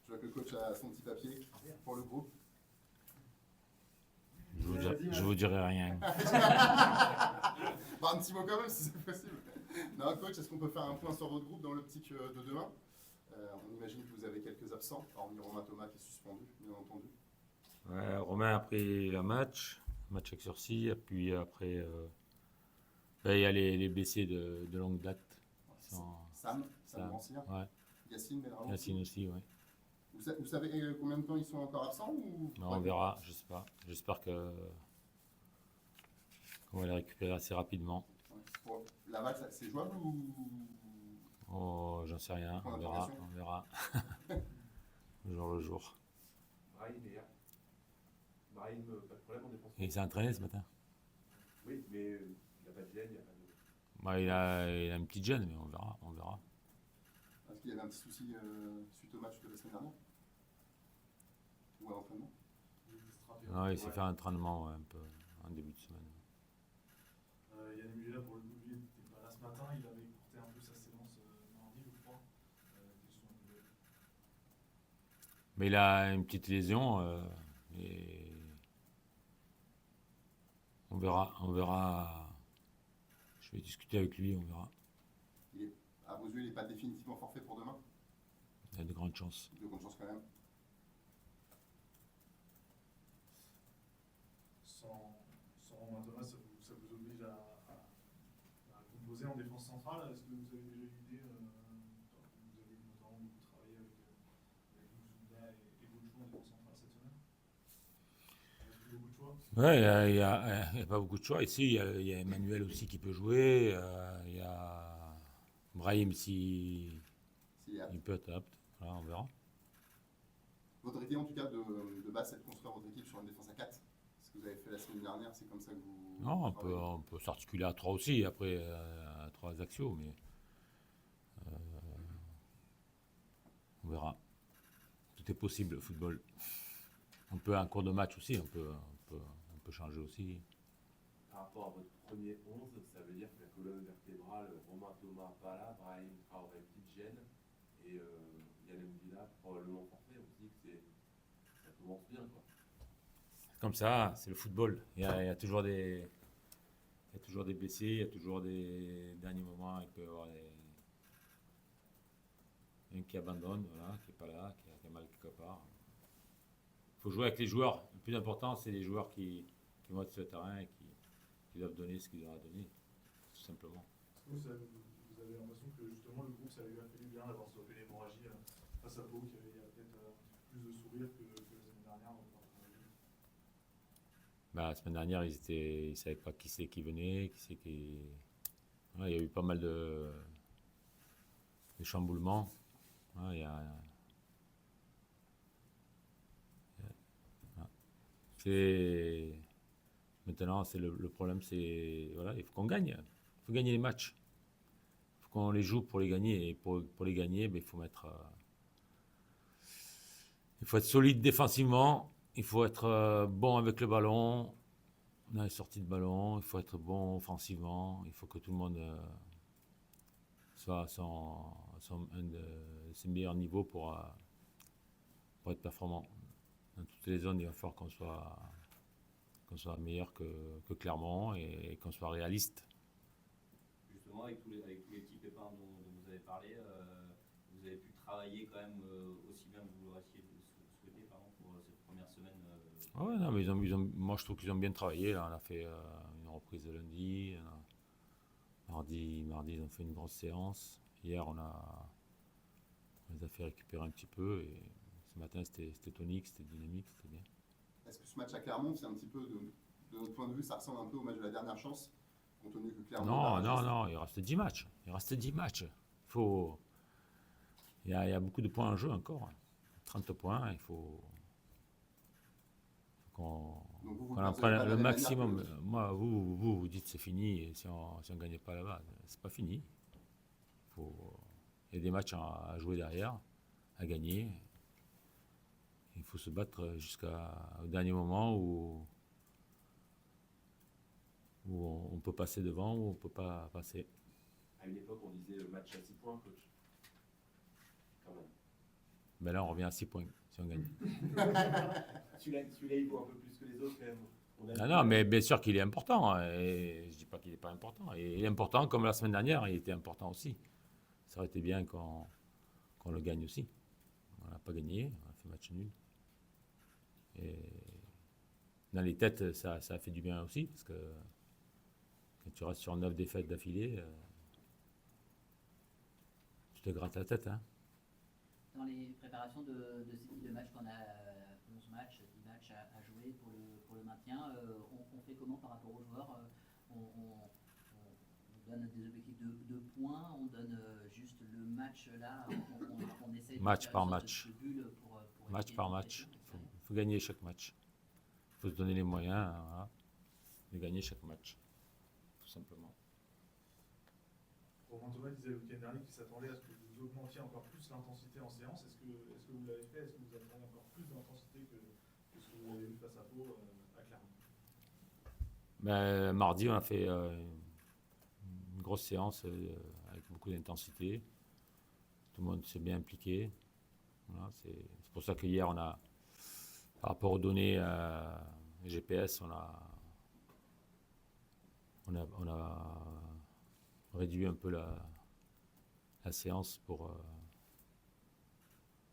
Je vois que le coach a son petit papier pour le groupe. Je vous dirai rien. Bah, un petit mot quand même si c'est possible. Non, coach, est-ce qu'on peut faire un point sur votre groupe dans l'optique de demain? On imagine que vous avez quelques absents, hormis Romain Thomas qui est suspendu, bien entendu. Ouais, Romain a pris un match avec sursis, et puis après, il y a les blessés de longue date. Sam Rancière, ouais. Yacine Benramou Yacine aussi, ouais. Vous savez combien de temps ils sont encore absents ou... Non, on verra, je sais pas. J'espère qu'on va les récupérer assez rapidement. Ouais. Pour Laval, c'est jouable ou... Oh, j'en sais rien, on verra. Jour le jour. Brahim, pas de problème en défense. Et il s'est entraîné ce matin. Oui, mais il n'a pas de gêne, il n'y a pas de... Bah, il a une petite gêne, mais on verra. Est-ce qu'il y avait un petit souci suite au match de la semaine dernière? Ou à l'entraînement? Non, il s'est fait un entraînement un peu en début de semaine. Yann Mulila, pour le coup, lui, n'était pas là ce matin. Il avait écourté un peu sa séance mardi, je crois. Mais il a une petite lésion et on verra. Je vais discuter avec lui, on verra. À vos yeux, il n'est pas définitivement forfait pour demain? Il y a de grandes chances. De grandes chances quand même. Sans Romain Thomas, ça vous oblige à composer en défense centrale. Est-ce que vous avez déjà eu l'idée, vous avez notamment beaucoup travaillé avec Moussouda et Bouchou en défense centrale cette semaine? Il y a beaucoup de choix? Ouais, il y a pas beaucoup de choix. Ici, il y a Emmanuel aussi qui peut jouer. Il y a Brahim si il peut être apte. Voilà, on verra. Votre idée en tout cas de base, c'est de construire votre équipe sur une défense à 4. Ce que vous avez fait la semaine dernière, c'est comme ça que vous... Non, on peut s'articuler à 3 aussi, après à 3 axiaux, mais on verra. Tout est possible, le football. On peut, en cours de match aussi, on peut changer aussi. Par rapport à votre premier 11, ça veut dire que la colonne vertébrale, Romain Thomas pas là, Brahim aurait petite gêne, et Yann Mbila probablement forfait. On se dit que ça commence bien, quoi. Comme ça, c'est le football. Il y a toujours des blessés, il y a toujours des derniers moments, il peut y avoir un qui abandonne, voilà, qui n'est pas là, qui a mal quelque part. Il faut jouer avec les joueurs. Le plus important, c'est les joueurs qui vont être sur le terrain et qui doivent donner ce qu'ils doivent donner, tout simplement. Est-ce que vous avez l'impression que justement le groupe, ça lui a fait du bien d'avoir stoppé l'hémorragie face à Pau, qui avait peut-être plus de sourire que la semaine dernière? La semaine dernière, ils ne savaient pas qui c'est qui venait, Ouais, il y a eu pas mal de chamboulements. Ouais, Maintenant, le problème, c'est voilà, il faut qu'on gagne. Il faut gagner les matchs. Il faut qu'on les joue pour les gagner. Et pour les gagner, il faut être solide défensivement. Il faut être bon avec le ballon, dans les sorties de ballon. Il faut être bon offensivement. Il faut que tout le monde soit à un de ses meilleurs niveaux pour être performant. Dans toutes les zones, il va falloir qu'on soit meilleur que Clermont et qu'on soit réaliste. Justement, avec tous les petits pépins dont vous avez parlé, vous avez pu travailler quand même aussi bien que vous l'auriez souhaité pour cette première semaine. Ouais, non, mais moi je trouve qu'ils ont bien travaillé. Là. On a fait une reprise de lundi. Mardi, ils ont fait une grosse séance. Hier, on les a fait récupérer un petit peu. Et ce matin, c'était tonique, c'était dynamique, c'était bien. Est-ce que ce match à Clermont, c'est un petit peu, de notre point de vue, ça ressemble un peu au match de la dernière chance, compte tenu que Clermont... Non, il reste 10 matchs. Il y a beaucoup de points en jeu encore. 30 points, il faut qu'on en prenne le maximum. Moi, vous dites c'est fini, et si on ne gagne pas là-bas, c'est pas fini. Il y a des matchs à jouer derrière, à gagner. Il faut se battre jusqu'au dernier moment où on peut passer devant ou on ne peut pas passer. À une époque, on disait match à 6 points, coach. Quand même. Mais là, on revient à 6 points si on gagne. Celui-là, il vaut un peu plus que les autres quand même. Non, mais bien sûr qu'il est important. Et je ne dis pas qu'il n'est pas important. Et il est important comme la semaine dernière, il était important aussi. Ça aurait été bien qu'on le gagne aussi. On n'a pas gagné, on a fait match nul. Et dans les têtes, ça a fait du bien aussi, parce que quand tu restes sur 9 défaites d'affilée, tu te grattes la tête. Hein. Dans les préparations de ces types de matchs qu'on a 11 matchs, 10 matchs à jouer pour le maintien, on fait comment par rapport aux joueurs on donne des objectifs de points, on donne juste le match là, on essaie de Match faire par une sorte match. de bulle pour Match éviter par de match. pression. Il faut gagner chaque match. Il faut se donner les moyens voilà, de gagner chaque match. Tout simplement. Romain Thomas disait le week-end dernier qu'il s'attendait à ce que vous augmentiez encore plus l'intensité en séance. Est-ce que vous l'avez fait? Est-ce que vous attendez encore plus d'intensité que ce que vous avez eu face à Pau à Clermont? Ben, mardi, on a fait une grosse séance avec beaucoup d'intensité. Tout le monde s'est bien impliqué. Voilà, c'est pour ça que hier, par rapport aux données GPS, on a réduit un peu la séance pour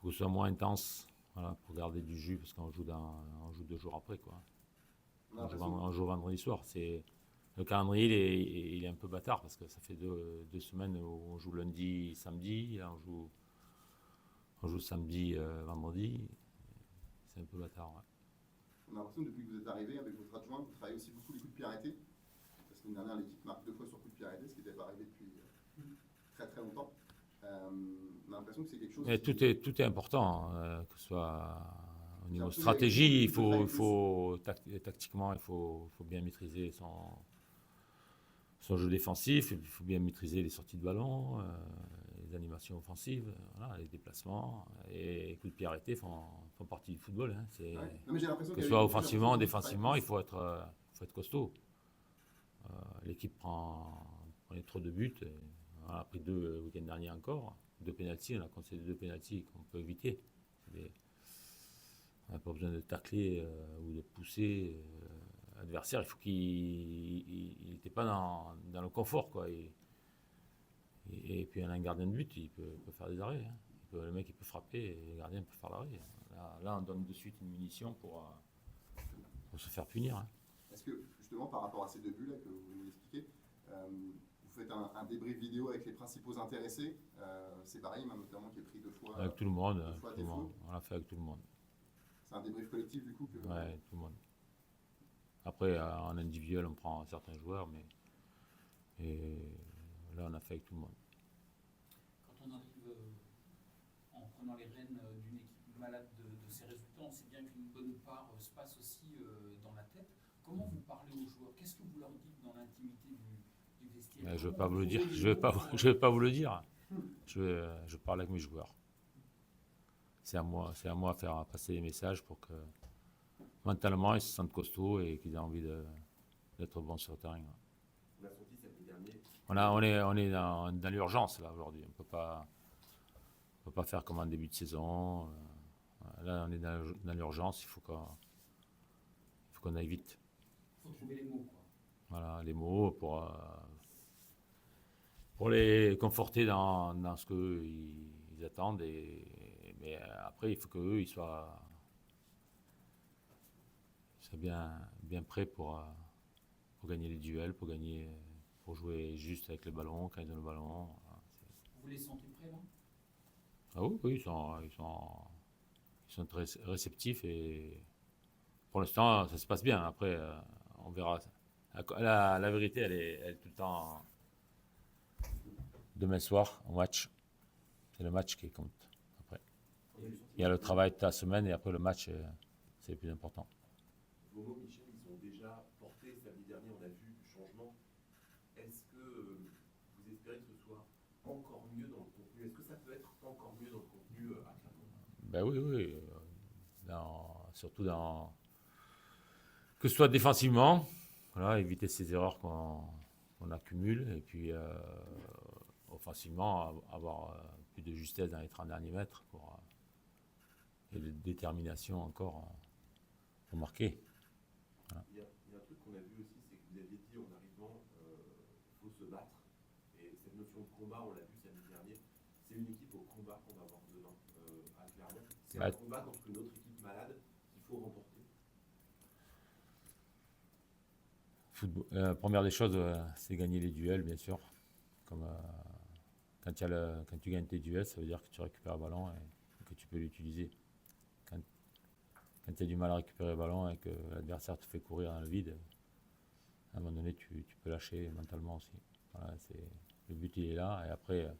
que ce soit moins intense, voilà, pour garder du jus, parce qu'on joue 2 jours après, quoi. On joue vendredi soir. Le calendrier, il est un peu bâtard, parce que ça fait 2 semaines où on joue lundi, samedi, là on joue samedi, vendredi. C'est un peu bâtard, ouais. On a l'impression que depuis que vous êtes arrivé avec votre adjoint, vous travaillez aussi beaucoup les coups de pied arrêtés. La semaine dernière, l'équipe marque 2 fois sur coup de pied arrêté, ce qui n'était pas arrivé depuis très très longtemps. On a l'impression que c'est quelque chose. Mais tout est important, que ce soit au niveau Absolument. stratégie, tactiquement, il faut bien maîtriser son jeu défensif, il faut bien maîtriser les sorties de ballon, les animations offensives, voilà, les déplacements, et les coups de pied arrêtés font partie du football. Hein. Ouais. Non, mais j'ai l'impression Que ce qu'avec soit vous, offensivement, j'ai l'impression que défensivement, vous il faut être costaud. L'équipe prenait trop de buts. On a pris 2 le week-end dernier encore. 2 pénaltys, on a concédé 2 pénaltys qu'on peut éviter. On n'a pas besoin de tacler ou de pousser l'adversaire. Il faut qu'il n'était pas dans le confort, quoi. Et puis on a un gardien de but, il peut faire des arrêts. Hein. Le mec il peut frapper et le gardien peut faire l'arrêt. Là, on donne de suite une munition pour se faire punir. Hein. Est-ce que, justement, par rapport à ces 2 buts-là que vous venez d'expliquer, vous faites un débrief vidéo avec les principaux intéressés? C'est Brahim, notamment, qui est pris 2 fois. Avec tout le monde. 2 fois à défaut. On l'a fait avec tout le monde. C'est un débrief collectif, du coup Ouais, tout le monde. Après, en individuel, on prend certains joueurs, mais là, on a fait avec tout le monde. Quand on arrive en prenant les rênes d'une équipe malade de ses résultats, on sait bien qu'une bonne part se passe aussi dans la tête. Comment vous parlez aux joueurs? Qu'est-ce que vous leur dites dans l'intimité du vestiaire? Je ne vais pas vous le dire. Je vais pas vous le dire. Je parle avec mes joueurs. C'est à moi à faire passer les messages pour que mentalement ils se sentent costauds et qu'ils aient envie d'être bons sur le terrain. On l'a senti samedi dernier. On est dans l'urgence là aujourd'hui. On peut pas faire comme en début de saison. Là, on est dans l'urgence. Il faut qu'on aille vite. Il faut trouver les mots, quoi. Voilà, les mots pour les conforter dans ce qu'ils attendent. Mais après, il faut qu'eux ils soient bien prêts pour gagner les duels, pour jouer juste avec le ballon, quand ils ont le ballon. Voilà, Vous les sentez prêts, là? ah oui, ils sont très réceptifs et pour l'instant, ça se passe bien. Après, on verra. La vérité, elle est tout le temps demain soir au match. C'est le match qui compte. Après, il y a le travail de ta semaine et après le match, c'est le plus important. Vos mots, Michel, ils ont déjà porté samedi dernier, on a vu du changement. Est-ce que vous espérez que ce soit encore mieux dans le contenu? Est-ce que ça peut être encore mieux dans le contenu à Clermont? Ben oui. Surtout que ce soit défensivement, voilà, éviter ces erreurs qu'on accumule et puis offensivement avoir plus de justesse dans les 30 derniers mètres et de détermination encore pour marquer. Il y a un truc qu'on a vu aussi, c'est que vous aviez dit en arrivant, il faut se battre. Et cette notion de combat, on l'a vu samedi dernier, c'est une équipe au combat qu'on va avoir demain à Clermont. C'est un combat contre une autre équipe malade qu'il faut remporter. Première des choses, c'est gagner les duels, bien sûr. Comme, quand tu gagnes tes duels, ça veut dire que tu récupères le ballon et que tu peux l'utiliser. Quand tu as du mal à récupérer le ballon et que l'adversaire te fait courir dans le vide, à un moment donné, tu peux lâcher mentalement aussi. Voilà, le but, il est là. Et après,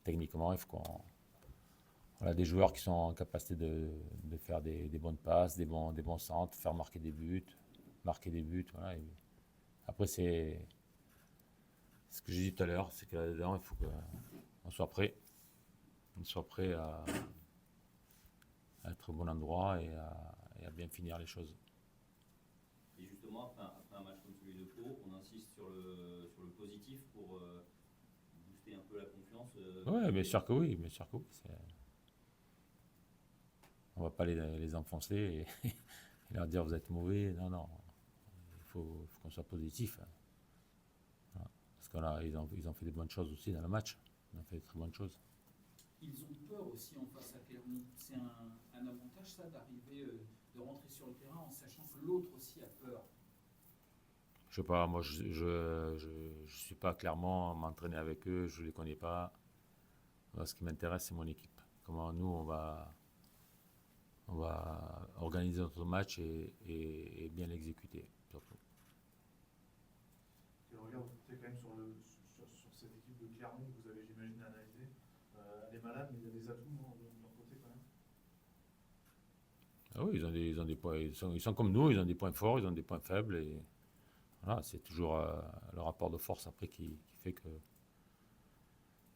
techniquement, il faut on a des joueurs qui sont en capacité de faire des bonnes passes, des bons centres, faire marquer des buts. Voilà. Et après, c'est ce que j'ai dit tout à l'heure, c'est que là-dedans, il faut qu'on soit prêt. On soit prêt à être au bon endroit et à bien finir les choses. Et justement, après un match comme celui de Pau, on insiste sur le positif pour booster un peu la confiance. Oui, bien sûr que oui. On ne va pas les enfoncer et leur dire vous êtes mauvais. Non. Il faut qu'on soit positif. Voilà. Parce qu'ils ont fait des bonnes choses aussi dans le match. Ils ont fait de très bonnes choses. Ils ont peur aussi en face à Clermont. C'est un avantage, ça, d'arriver, de rentrer sur le terrain en sachant que l'autre aussi a peur. Je sais pas, moi je suis pas clairement m'entraîner avec eux, je les connais pas. Moi, ce qui m'intéresse, c'est mon équipe. Comment nous on va organiser notre match et bien l'exécuter surtout. Quel regard vous portez quand même sur cette équipe de Clermont que vous avez, j'imagine, analysée. Elle est malade, mais il y a des atouts de leur côté quand même. Ah oui, ils ont des points, ils sont comme nous, ils ont des points forts, ils ont des points faibles et voilà, c'est toujours le rapport de force après qui fait que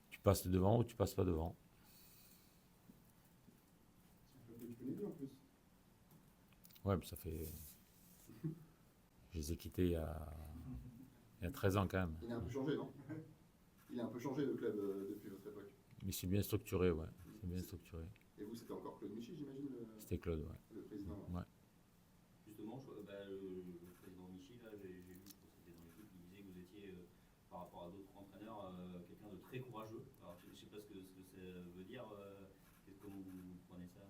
tu passes devant ou tu passes pas devant. C'est un club que tu connais bien en plus. Ouais, mais ça fait. Je les ai quittés il y a 13 ans quand même. Il a un peu changé, non? Il a un peu changé le club depuis votre époque. Mais c'est bien structuré, ouais. C'est bien structuré. Et vous, c'était encore Claude Michy, j'imagine, C'était Claude, ouais. le président. Ouais. Justement, le président Michy, là, j'ai vu que c'était dans l'équipe, il disait que vous étiez, par rapport à d'autres entraîneurs, quelqu'un de très courageux. Alors, je ne sais pas ce que ça veut dire. Comment vous prenez ça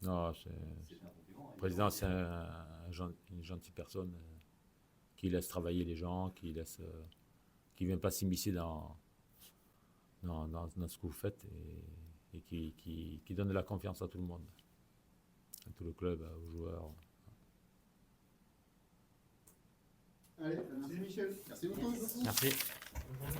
Non, C'est un compliment. le président, c'est une gentille personne qui laisse travailler les gens, qui vient pas s'immiscer dans ce que vous faites et qui donne de la confiance à tout le monde, à tout le club, aux joueurs. Allez, merci Michel. Merci beaucoup. Merci. Bonne journée.